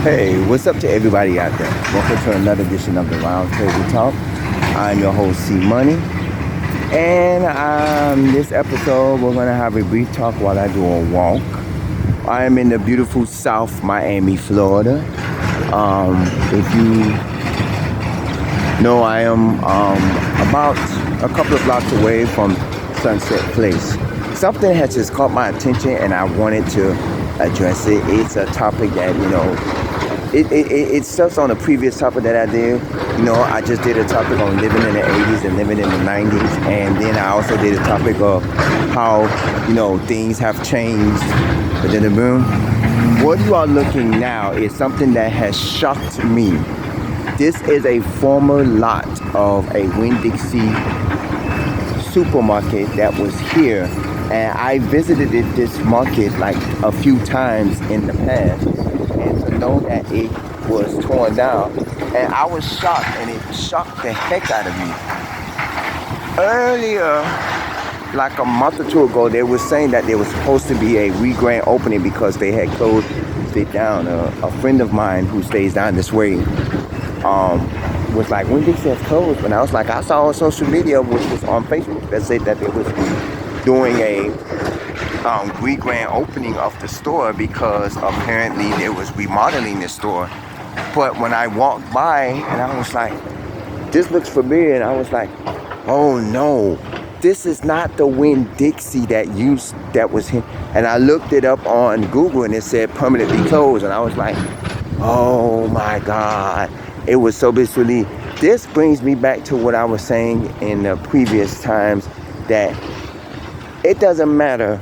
Hey, what's up to everybody out there? Welcome to another edition of the Round Table Talk. I'm your host, C Money. And this episode, we're going to have a brief talk while I do a walk. I am in the beautiful South Miami, Florida. If you know, I am about a couple of blocks away from Sunset Place. Something has just caught my attention and I wanted to address it. It's a topic that, it starts on a previous topic that I did. I just did a topic on living in the 80s and living in the 90s. And then I also did a topic of how, things have changed within the room. What you are looking now is something that has shocked me. This is a former lot of a Winn-Dixie supermarket that was here. And I visited this market like a few times in the past. And to know that it was torn down. And I was shocked, and it shocked the heck out of me. Earlier, like a month or two ago, they were saying that there was supposed to be a re-grand opening because they had closed it down. A friend of mine who stays down this way was like, Winn-Dixie has closed. And I was like, I saw on social media, which was on Facebook, that said that it was doing a re-grand opening of the store because apparently they was remodeling the store. But when I walked by and I was like, this looks familiar, and I was like, oh no, this is not the Winn-Dixie that was here. And I looked it up on Google and it said permanently closed, and I was like, oh my God. It was so bitterly. This brings me back to what I was saying in the previous times, that it doesn't matter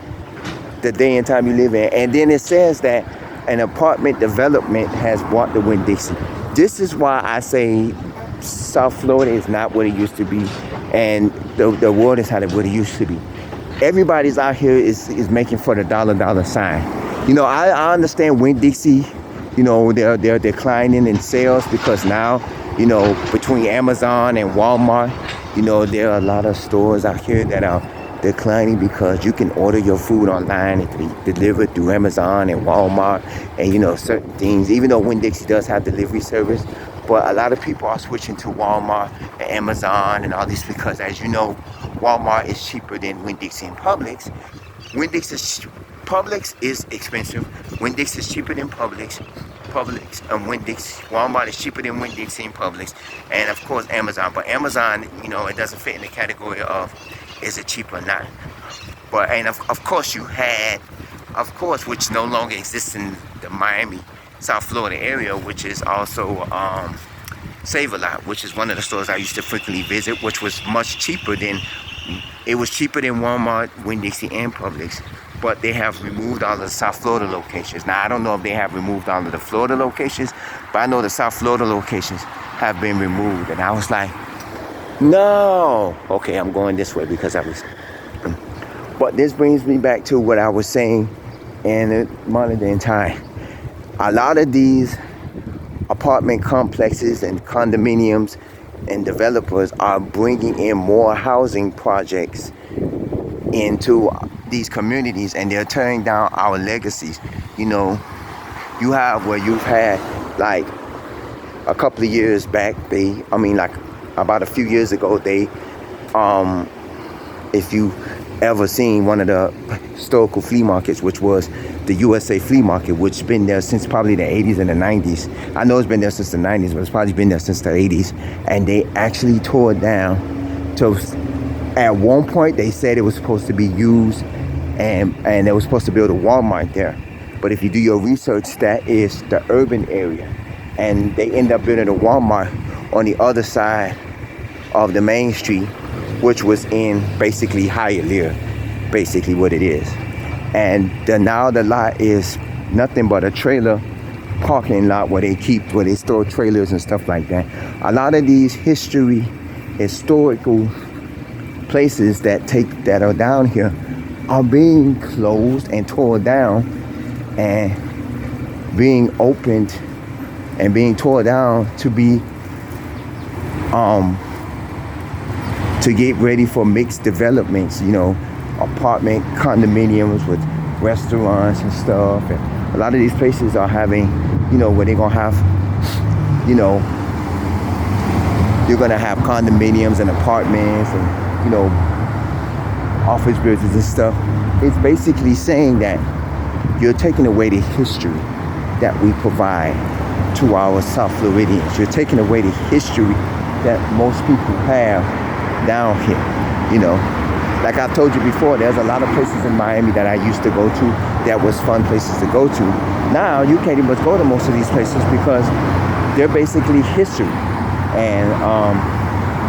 the day and time you live in. And then it says that an apartment development has bought the Winn-Dixie. This is why I say South Florida is not what it used to be, and the world is not what it used to be. Everybody's out here is making for the dollar sign. I understand Winn-Dixie, they're declining in sales because now, between Amazon and Walmart, there are a lot of stores out here that are declining because you can order your food online and be delivered through Amazon and Walmart and certain things, even though Winn-Dixie does have delivery service. But a lot of people are switching to Walmart and Amazon and all this because, as you know, Walmart is cheaper than Winn-Dixie and Publix. Publix is expensive. Winn-Dixie is cheaper than Publix and Winn-Dixie. Walmart is cheaper than Winn-Dixie and Publix, and of course Amazon. But Amazon, it doesn't fit in the category of is it cheap or not. But and of course you had, which no longer exists in the Miami, South Florida area, which is also Save-A-Lot, which is one of the stores I used to frequently visit, which was much cheaper than Walmart, Winn-Dixie, and Publix. But they have removed all of the South Florida locations. Now, I don't know if they have removed all of the Florida locations, but I know the South Florida locations have been removed. And I was like, no. Okay, I'm going this way because But this brings me back to what I was saying in the modern time. A lot of these apartment complexes and condominiums and developers are bringing in more housing projects into these communities, and they're tearing down our legacies. You have where you've had like a couple of years back, about a few years ago, they if you ever seen one of the historical flea markets, which was the USA Flea Market, which has been there since probably the 80s and the 90s. I know it's been there since the 90s, but it's probably been there since the 80s. And they actually tore it down. At one point, they said it was supposed to be used and they were supposed to build a Walmart there. But if you do your research, that is the urban area. And they end up building a Walmart on the other side of the main street, which was in basically Hialeah, basically what it is. And now the lot is nothing but a trailer parking lot where they store trailers and stuff like that. A lot of these historical places that are down here are being closed and torn down and being opened and being torn down to be to get ready for mixed developments, apartment condominiums with restaurants and stuff. And a lot of these places are having where they're gonna have, you know, you're gonna have condominiums and apartments and, office buildings and stuff. It's basically saying that you're taking away the history that we provide to our South Floridians. You're taking away the history that most people have down here. Like I told you before, there's a lot of places in Miami that I used to go to that was fun places to go to. Now you can't even go to most of these places because they're basically history. And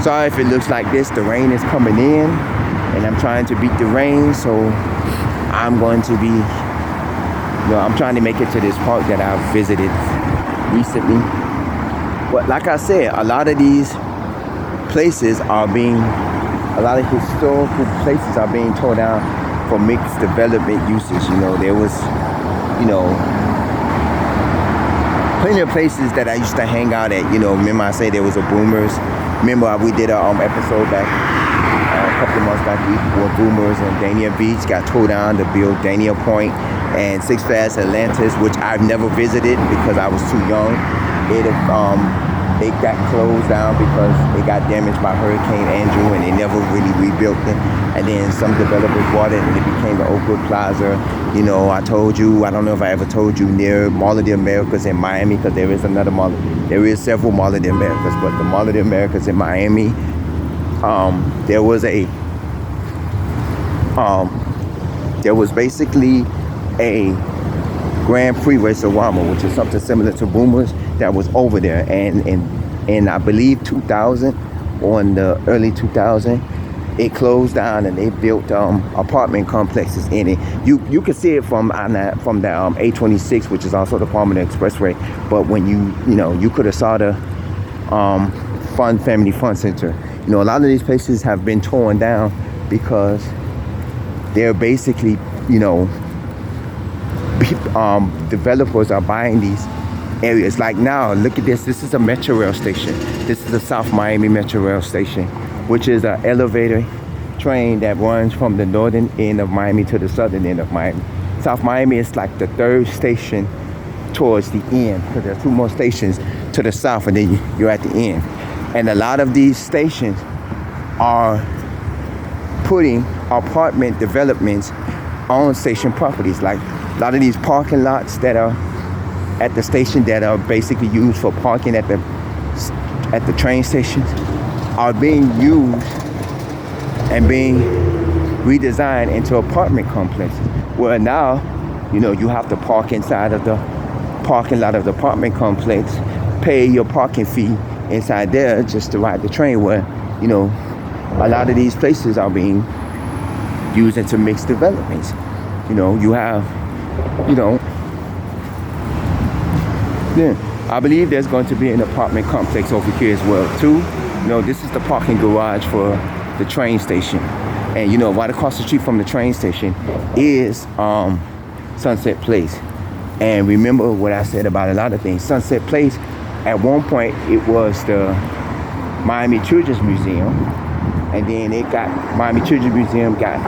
sorry if it looks like this. The rain is coming in and I'm trying to beat the rain, so I'm going to be, I'm trying to make it to this park that I've visited recently. But like I said, a lot of these places are being, a lot of historical places are being torn down for mixed development usage. There was, plenty of places that I used to hang out at. Remember I said there was a Boomers. Remember we did a episode back a couple of months back where Boomers and Dania Beach got tore down to build Dania Point and Six Flags Atlantis, which I've never visited because I was too young. It got closed down because it got damaged by Hurricane Andrew and they never really rebuilt it. And then some developers bought it and it became the Oakwood Plaza. I told you, I don't know if I ever told you, near Mall of the Americas in Miami, because there is another mall. There is several Mall of the Americas, but the Mall of the Americas in Miami, there was basically a Grand Prix Racerama, which is something similar to Boomers, that was over there. And I believe 2000, or in the early 2000, it closed down and they built apartment complexes in it. You can see it from the A26, which is also the Palmer Expressway. But when you could have saw the Family Fun Center. A lot of these places have been torn down because they're basically, developers are buying these areas. Like now, look at this. This is a Metro Rail station. This is the South Miami Metro Rail station, which is an elevator train that runs from the northern end of Miami to the southern end of Miami. South Miami is like the third station towards the end, because there are two more stations to the south and then you're at the end. And a lot of these stations are putting apartment developments on station properties. Like a lot of these parking lots that are at the station that are basically used for parking at the train stations are being used and being redesigned into apartment complexes, where now you have to park inside of the parking lot of the apartment complex, pay your parking fee inside there just to ride the train, where a lot of these places are being used into mixed developments. You have I believe there's going to be an apartment complex over here as well too. This is the parking garage for the train station, and right across the street from the train station is Sunset Place. And remember what I said about a lot of things. Sunset Place, at one point it was the Miami Children's Museum, and then Miami Children's Museum got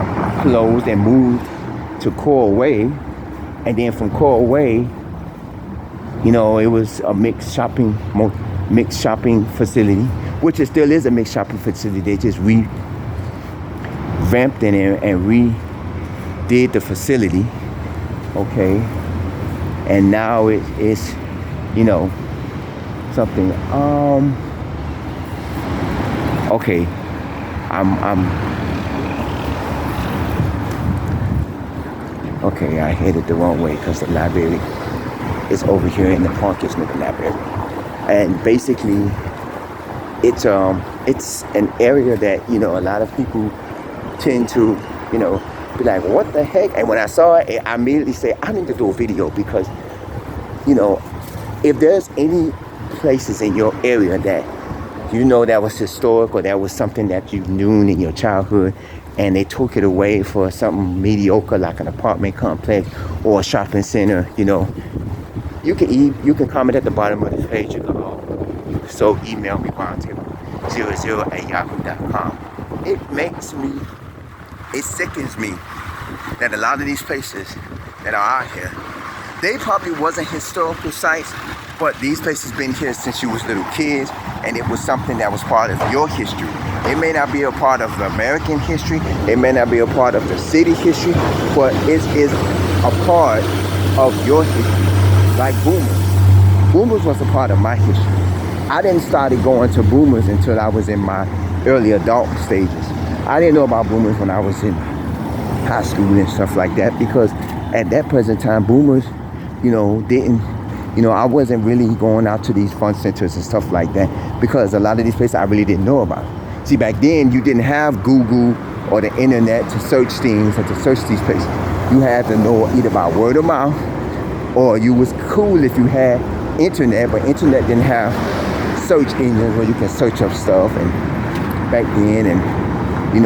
closed and moved to Coral Way, and then from Coral Way, it was a mixed shopping facility, which it still is a mixed shopping facility. They just revamped it and redid the facility, okay? And now it's something. Okay, okay, I headed the wrong way because the library is over here in the park. It's near the library, and basically it's an area that a lot of people tend to be like, what the heck? And when I saw it, I immediately said, I need to do a video, because if there's any places in your area that that was historic, or that was something that you knew in your childhood, and they took it away for something mediocre like an apartment complex or a shopping center, you can comment at the bottom of the page. You can so email me roundtable00@yahoo.com. It sickens me that a lot of these places that are out here They probably wasn't historical sites, but these places been here since you was little kids, and it was something that was part of your history. It may not be a part of the American history, it may not be a part of the city history, but it is a part of your history. Like Boomers. Boomers was a part of my history. I didn't start going to Boomers until I was in my early adult stages. I didn't know about Boomers when I was in high school and stuff like that, because at that present time, Boomers, I wasn't really going out to these fun centers and stuff like that, because a lot of these places I really didn't know about. See, back then, you didn't have Google or the internet to search things and to search these places. You had to know either by word of mouth, or you was cool if you had internet, but internet didn't have search engines where you can search up stuff. And back then, and you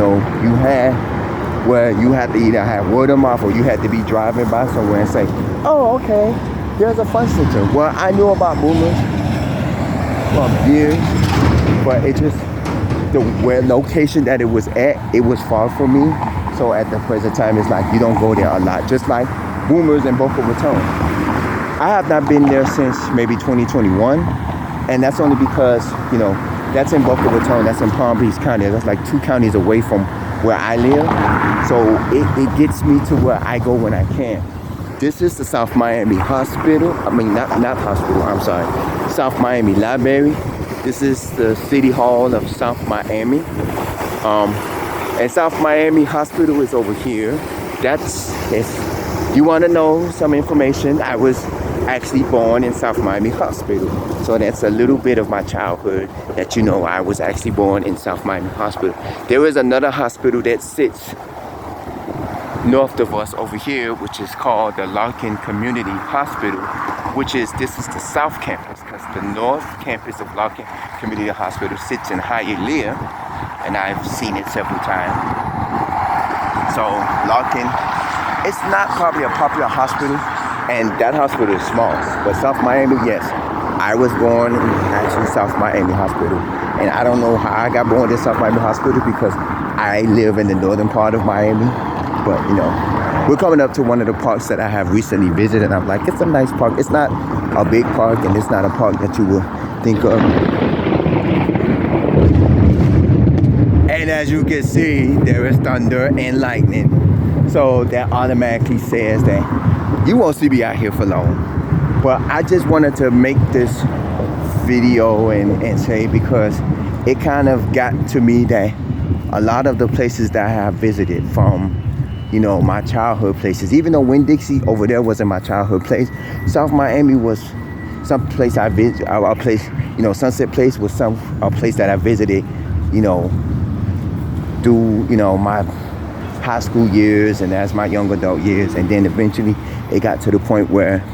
had to either have word of mouth, or you had to be driving by somewhere and say, oh, okay, there's a fun center. Well, I knew about Boomers for years, but it just, the location that it was at, it was far from me. So at the present time, it's like you don't go there a lot, just like Boomers in Boca Raton. I have not been there since maybe 2021, and that's only because, that's in Boca Raton, that's in Palm Beach County. That's like 2 counties away from where I live. So it gets me to where I go when I can. This is the South Miami Hospital. I mean, not hospital, I'm sorry. South Miami Library. This is the City Hall of South Miami. And South Miami Hospital is over here. You want to know some information? I was actually born in South Miami Hospital. So that's a little bit of my childhood that I was actually born in South Miami Hospital. There is another hospital that sits north of us over here, which is called the Larkin Community Hospital, this is the South Campus, because the North Campus of Larkin Community Hospital sits in Hialeah, and I've seen it several times. So Larkin, it's not probably a popular hospital, and that hospital is small, but South Miami, yes. I was born in actually South Miami Hospital, and I don't know how I got born in South Miami Hospital, because I live in the northern part of Miami. But we're coming up to one of the parks that I have recently visited, and I'm like, it's a nice park. It's not a big park, and it's not a park that you would think of. And as you can see, there is thunder and lightning. So that automatically says that you won't see me out here for long. But I just wanted to make this video and say, because it kind of got to me that a lot of the places that I have visited from, my childhood places, even though Winn-Dixie over there wasn't my childhood place, South Miami was some place I visited, a place, Sunset Place was a place that I visited, through, my high school years and as my young adult years. And then eventually it got to the point where,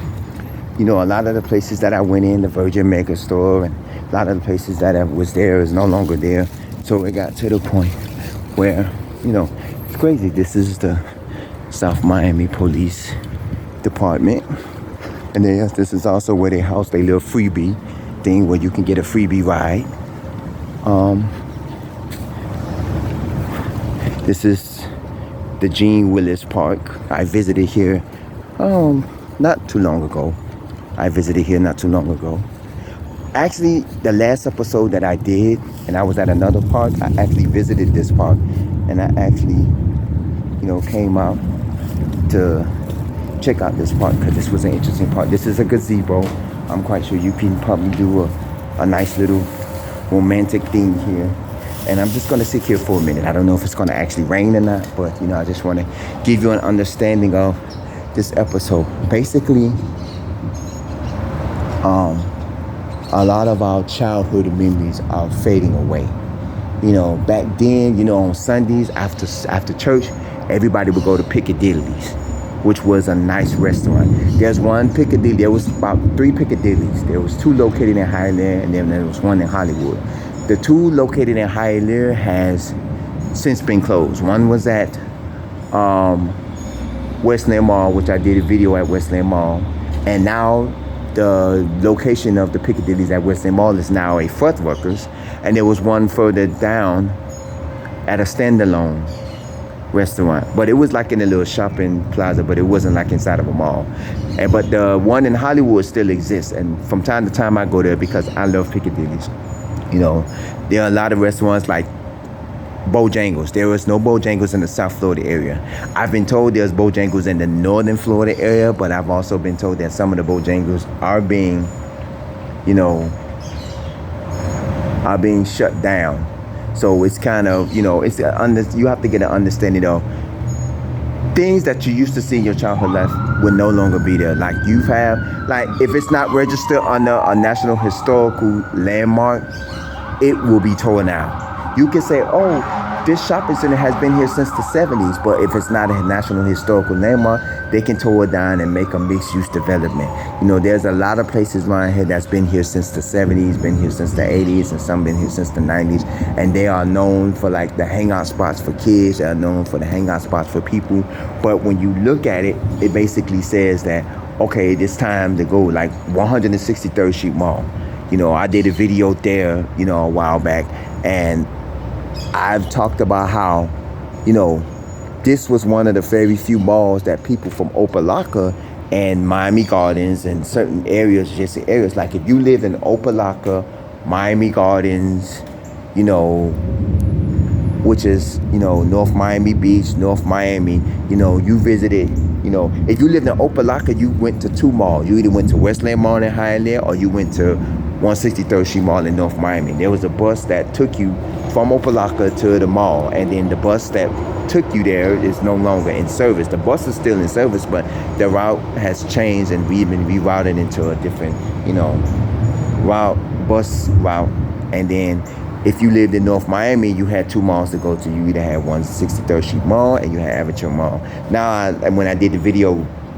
a lot of the places that I went in, the Virgin Mega Store, and a lot of the places that I was there is no longer there. So it got to the point where, it's crazy. This is the South Miami Police Department. And then this is also where they house their little freebie thing, where you can get a freebie ride. This is the Gene Willis Park. I visited here not too long ago. Actually, the last episode that I did, and I was at another park, I actually visited this park, and I actually, came out to check out this park, because this was an interesting park. This is a gazebo. I'm quite sure you can probably do a nice little romantic thing here. And I'm just going to sit here for a minute. I don't know if it's going to actually rain or not, but, I just want to give you an understanding of this episode. Basically, a lot of our childhood memories are fading away. Back then, on Sundays after church, everybody would go to Piccadilly's, which was a nice restaurant. There's one Piccadilly. There was about 3 Piccadillys. There was 2 located in Hialeah, and then there was one in Hollywood. The 2 located in Hialeah has since been closed. One was at Westland Mall, which I did a video at Westland Mall, and now the location of the Piccadillys at Westland Mall is now a Fuddruckers, and there was one further down at a standalone restaurant, but it was like in a little shopping plaza, but it wasn't like inside of a mall. And but the one in Hollywood still exists, and from time to time I go there because I love Piccadilly's. You know, there are a lot of restaurants like Bojangles. There is no Bojangles in the South Florida area. I've been told there's Bojangles in the Northern Florida area, but I've also been told that some of the Bojangles are being, you know, are being shut down. So it's kind of, you know, you have to get an understanding of things that you used to see in your childhood life will no longer be there. Like if it's not registered under a National Historical Landmark, it will be torn down. You can say, oh, this shopping center has been here since the 70s, but if it's not a National Historical Landmark, they can tear it down and make a mixed-use development. You know, there's a lot of places around here that's been here since the 70s, been here since the 80s, and some been here since the 90s, and they are known for like the hangout spots for kids, they are known for the hangout spots for people. But when you look at it, it basically says that, okay, it's time to go, like 163rd Street Mall. You know, I did a video there, you know, a while back, and I've talked about how, you know, this was one of the very few malls that people from Opa-locka and Miami Gardens and certain areas, adjacent areas, like if you live in Opa-locka, Miami Gardens, you know, which is, you know, North Miami Beach, North Miami, you know, you visited, you know, if you lived in Opa-locka, you went to two malls. You either went to Westland Mall in Hialeah or you went to 163rd Street Mall in North Miami. There was a bus that took you from Opa-locka to the mall, and then the bus that took you there is no longer in service. The bus is still in service, but the route has changed and we've been rerouted into a different, you know, bus route. And then if you lived in North Miami, you had two malls to go to. You either had 163rd Street Mall and you had Aventura Mall. Now, when I did the video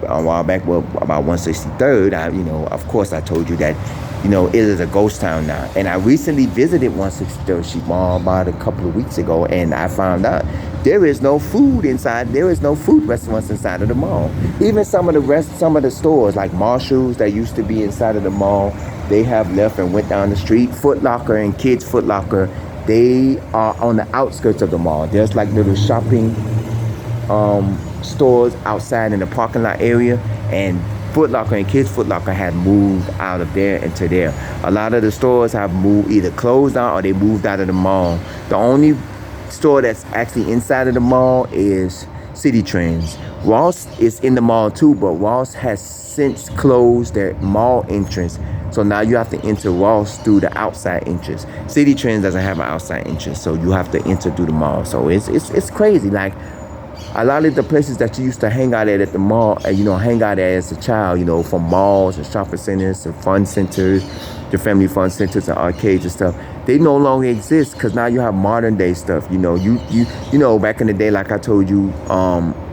a while back about 163rd, you know, of course I told you that, you know, it is a ghost town now. And I recently visited 163rd Street Mall about a couple of weeks ago, and I found out there is no food inside. There is no food restaurants inside of the mall. Even some of the stores like Marshall's that used to be inside of the mall, they have left and went down the street. Foot Locker and Kids Foot Locker, they are on the outskirts of the mall. There's like little shopping stores outside in the parking lot area, and Foot Locker and Kids Foot Locker have moved out of there into there. A lot of the stores have moved, either closed down or they moved out of the mall. The only store that's actually inside of the mall is City Trends. Ross is in the mall too, but Ross has since closed their mall entrance. So now you have to enter Ross through the outside entrance. City Trends doesn't have an outside entrance, so you have to enter through the mall. So it's crazy. Like, a lot of the places that you used to hang out at the mall, you know, hang out at as a child, you know, from malls and shopping centers and fun centers, the family fun centers and arcades and stuff, they no longer exist because now you have modern day stuff. You know, you know, back in the day, like I told you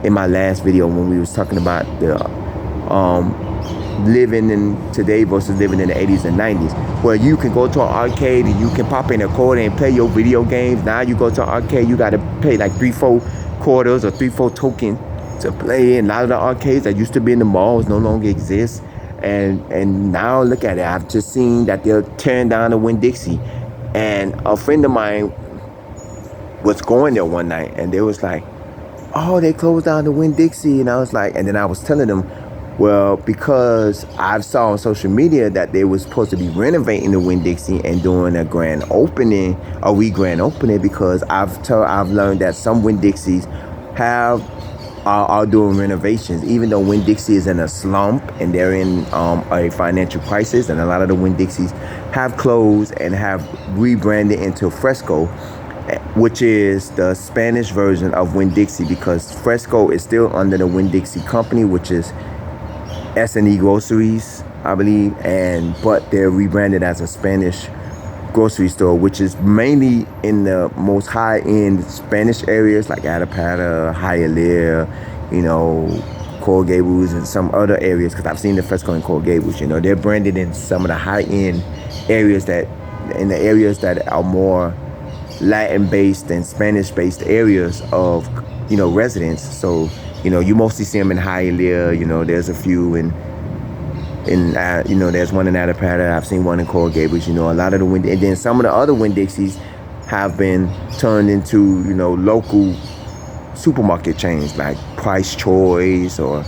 in my last video when we was talking about the living in today versus living in the 80s and 90s, where you can go to an arcade and you can pop in a quarter and play your video games. Now you go to an arcade, you got to pay like 3-4 quarters or 3-4 tokens to play. And a lot of the arcades that used to be in the malls no longer exist. And now look at it. I've just seen that they're tearing down the Winn-Dixie. And a friend of mine was going there one night and they was like, oh, they closed down the Winn-Dixie. And I was like, and then I was telling them, well, because I saw on social media that they were supposed to be renovating the Winn-Dixie and doing a grand opening, because I've learned that some Winn-Dixies are doing renovations, even though Winn-Dixie is in a slump and they're in a financial crisis, and a lot of the Winn-Dixies have closed and have rebranded into Fresco, which is the Spanish version of Winn-Dixie, because Fresco is still under the Winn-Dixie company, which is S&E Groceries, I believe, but they're rebranded as a Spanish grocery store, which is mainly in the most high-end Spanish areas like Attapata, Hialeah, you know, Coral Gables, and some other areas, because I've seen the Fresco in Coral Gables. You know, they're branded in some of the high-end areas that are more Latin-based and Spanish-based areas of, you know, residents. So, you know, you mostly see them in Hialeah. You know, there's a few in you know, there's one in Attapata. I've seen one in Coral Gables. You know, a lot of the and then some of the other Winn-Dixies have been turned into, you know, local supermarket chains like Price Choice or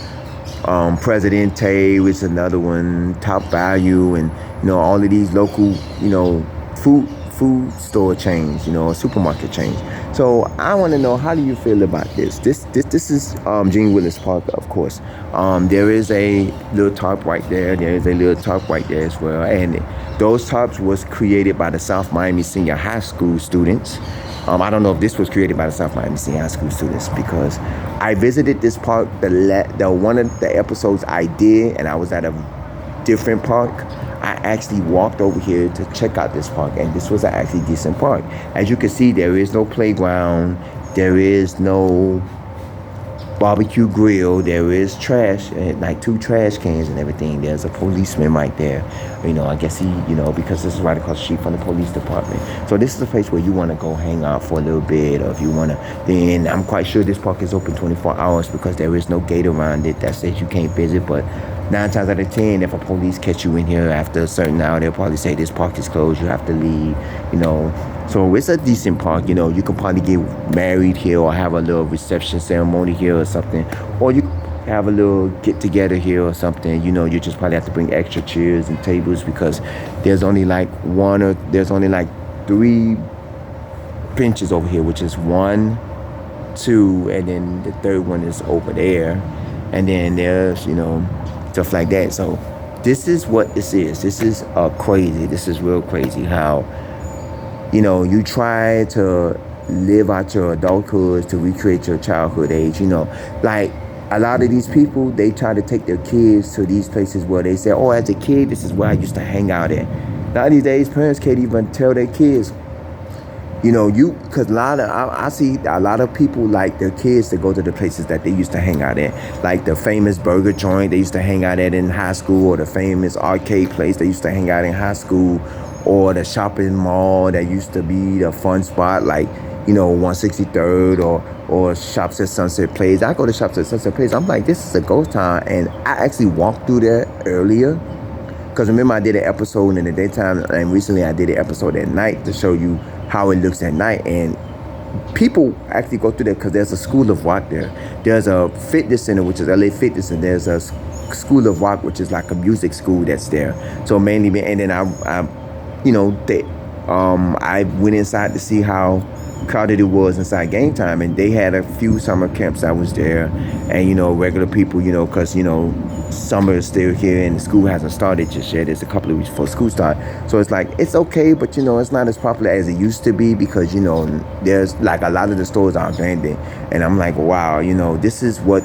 Presidente, which is another one, Top Value, and all of these local food store chains, supermarket chains. So I want to know, how do you feel about this? This is Gene Willis Park, of course. There is a little tarp right there. There is a little tarp right there as well, and those tarps was created by the South Miami Senior High School students. I don't know if this was created by the South Miami Senior High School students, because I visited this park the one of the episodes I did, and I was at a different park. I actually walked over here to check out this park, and this was an actually decent park. As you can see, there is no playground, there is no barbecue grill, there is trash, like 2 trash cans and everything. There's a policeman right there. I guess he, because this is right across the street from the police department. So this is a place where you want to go hang out for a little bit, or if you want to, then I'm quite sure this park is open 24 hours because there is no gate around it that says you can't visit. But 9 times out of 10, if a police catch you in here after a certain hour, they'll probably say this park is closed, you have to leave, So it's a decent park. You can probably get married here or have a little reception ceremony here or something. Or you have a little get together here or something. You just probably have to bring extra chairs and tables, because there's only like 3 benches over here, which is 1, 2, and then the third one is over there. And then there's, stuff like that. So this is what this is. This is crazy. This is real crazy how, you try to live out your adulthood to recreate your childhood age. Like a lot of these people, they try to take their kids to these places where they say, oh, as a kid, this is where I used to hang out at. Now these days, parents can't even tell their kids, because I see a lot of people like their kids to go to the places that they used to hang out at, like the famous burger joint they used to hang out at in high school, or the famous arcade place they used to hang out in high school, or the shopping mall that used to be the fun spot, like 163rd or Shops at Sunset Place. I go to Shops at Sunset Place, I'm like, this is a ghost town, and I actually walked through there earlier. Because remember, I did an episode in the daytime, and recently I did an episode at night to show you how it looks at night. And people actually go through there because there's a school of rock there. There's a fitness center, which is LA Fitness, and there's a school of rock, which is like a music school that's there. So mainly, and then I went inside to see how crowded it was inside game time, and they had a few summer camps that was there, and regular people, because summer is still here and school hasn't started just yet. It's a couple of weeks before school start, so it's like it's okay, but it's not as popular as it used to be, because there's like a lot of the stores are abandoned, and I'm like, wow, this is what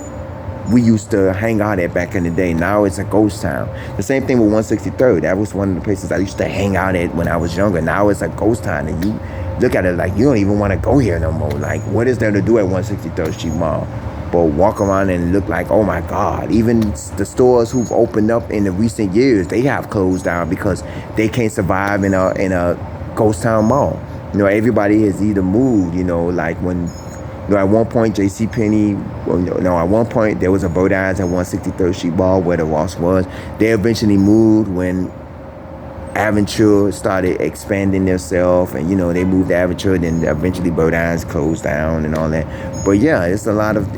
we used to hang out at back in the day. Now it's a ghost town. The same thing with 163rd. That was one of the places I used to hang out at when I was younger. Now it's a ghost town, and you look at it like you don't even want to go here no more. Like, what is there to do at 163rd Street Mall? But walk around and look like, oh my God. Even the stores who've opened up in the recent years, they have closed down because they can't survive in a ghost town mall. Everybody has either moved. Like when. At one point, JCPenney, at one point, there was a Bird Eyes at 163rd Street Mall where the Ross was. They eventually moved when Aventure started expanding themselves, and, they moved to Aventure, then eventually Bird Eyes closed down and all that. But yeah, it's a lot of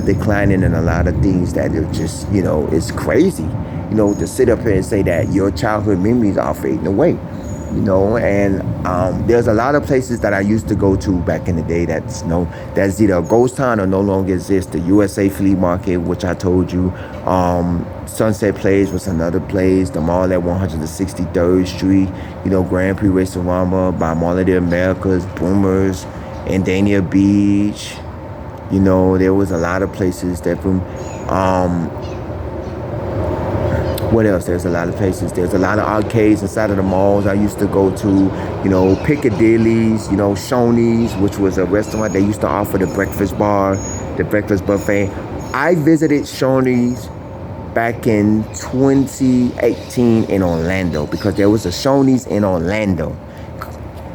declining, and a lot of things that are just, it's crazy, to sit up here and say that your childhood memories are fading away. And there's a lot of places that I used to go to back in the day that's either a ghost town or no longer exists. The USA Flea Market, which I told you, Sunset Place was another place, the mall at 163rd Street, Grand Prix Racerama by Mall of the Americas, Boomers, and Dania Beach. There was a lot of places that from what else? There's a lot of places. There's a lot of arcades inside of the malls I used to go to, Piccadilly's, Shoney's, which was a restaurant. They used to offer the breakfast bar, the breakfast buffet. I visited Shoney's back in 2018 in Orlando, because there was a Shoney's in Orlando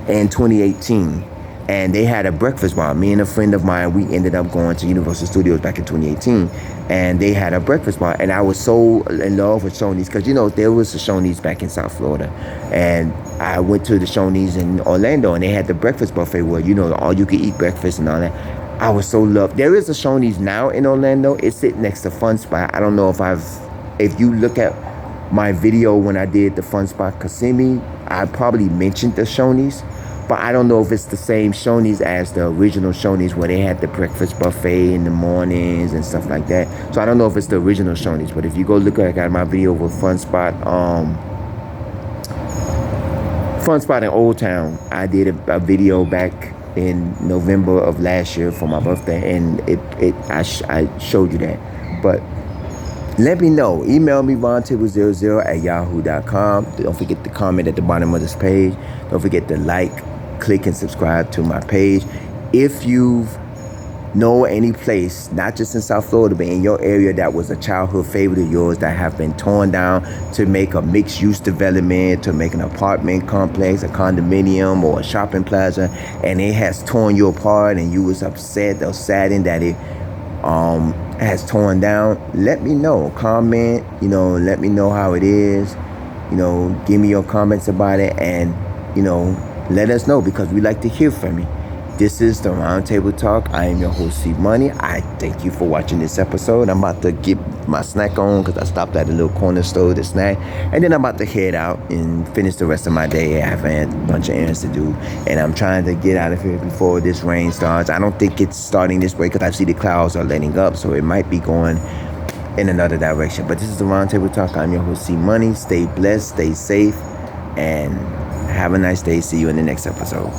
in 2018. And they had a breakfast bar. Me and a friend of mine, we ended up going to Universal Studios back in 2018. And they had a breakfast bar. And I was so in love with Shoney's, because, there was a Shoney's back in South Florida. And I went to the Shoney's in Orlando, and they had the breakfast buffet where, all you could eat breakfast and all that. I was so loved. There is a Shoney's now in Orlando. It's sitting next to Fun Spot. I don't know if you look at my video when I did the Fun Spot Kissimmee, I probably mentioned the Shoney's, but I don't know if it's the same Shoney's as the original Shoney's where they had the breakfast buffet in the mornings and stuff like that. So I don't know if it's the original Shoney's, but if you go look at my video with Fun Spot in Old Town, I did a video back in November of last year for my birthday, and I showed you that. But let me know. Email me rontable00@yahoo.com. Don't forget to comment at the bottom of this page. Don't forget to like, click, and subscribe to my page. If you know any place, not just in South Florida, but in your area that was a childhood favorite of yours that have been torn down to make a mixed-use development, to make an apartment complex, a condominium, or a shopping plaza, and it has torn you apart and you was upset or saddened that it has torn down, let me know. Comment, let me know how it is. Give me your comments about it, and let us know, because we like to hear from you. This is the Roundtable Talk. I am your host, C Money. I thank you for watching this episode. I'm about to get my snack on because I stopped at a little corner store to snack. And then I'm about to head out and finish the rest of my day. I've had a bunch of errands to do. And I'm trying to get out of here before this rain starts. I don't think it's starting this way because I see the clouds are letting up. So it might be going in another direction. But this is the Roundtable Talk. I'm your host, C Money. Stay blessed, stay safe, and have a nice day. See you in the next episode.